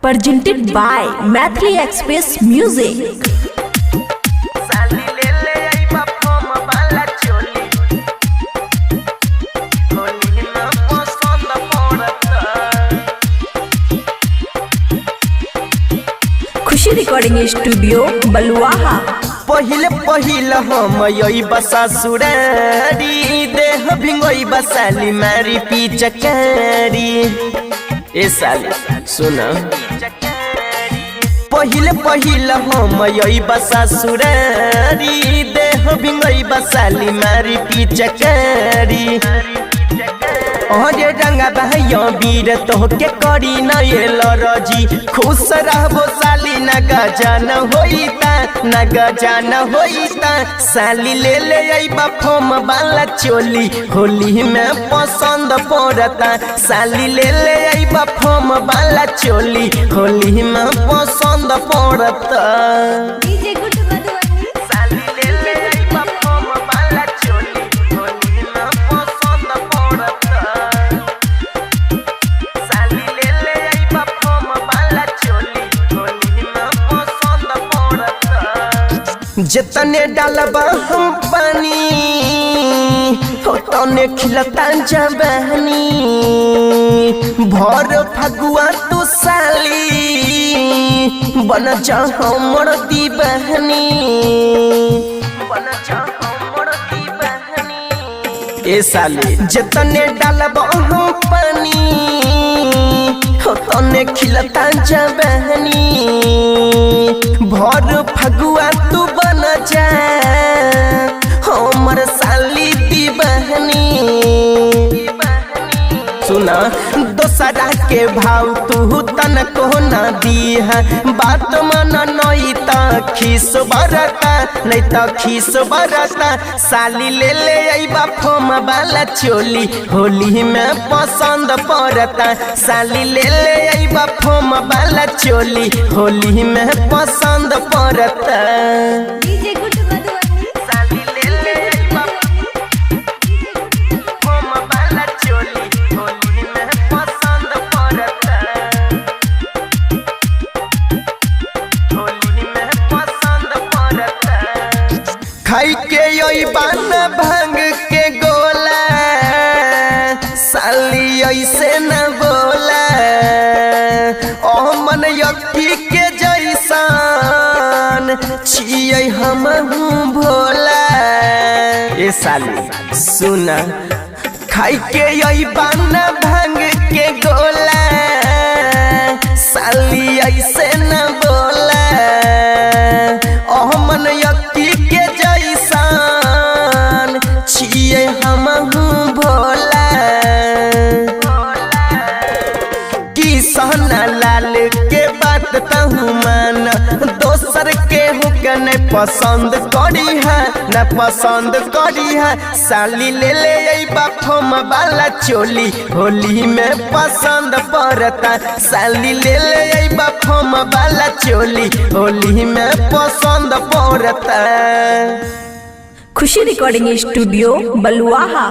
presented by Mathli Express Music. Khushi recording studio Baluaha. पहिले पहिले हम यही बसा सुरारी देह भिंगोई बसाली मारी पिचकारी। ए साली सुना पहिले पहिले हम यही बसा सुरारी देह भिंगोई बसाली मारी पिचकारी। अरे रंगा भाइयों वीर तोहके करी न ये लरजी खुश रहबो साली न गजान होइता न गजान होइता। साली ले ले आइबा फोम वाला चोली होली में पसंद पड़ता। साली ले ले आइबा फोम वाला चोली होली में पसंद पड़ता। जितने डालबा हम पानी होतने खिलता जवानी भर फगुआ तू साली बन जा हमर दीवानी बन जा हमर दीवानी। ए साली जितने डालबा हम पानी होतने खिलता जवानी भर फगुआ तू बन जा हमर साली दीवानी। सुना दोसरा के भाव तू तन को न दीहा बात मन नहीं त खीस बरता नहीं त खीस बरता। साली ले ले आइबा फोम वाला चोली होली में पसंद पड़ता। साली ले ले आइबा फोम वाला चोली होली में पसंद पड़ता। खाई के यही बान भांग के गोला साली ऐसे न बोला ओ मन यक्की के जैसान छियै हम भोला। ए साली सुना खाई के यही बान भांग के गोला साली ऐसे न बोला ओ मन यक्की के छिए हम भोला। की सोना लाल के बात तहु मान दोसर के हुके न पसंद करी है न पसंद करी है। साली ले ले आइबा फोम वाला चोली होली में पसंद पड़ता। साली ले ले आइबा फोम वाला चोली होली में पसंद पड़ता। खुशी रिकॉर्डिंग स्टूडियो बलुआहा।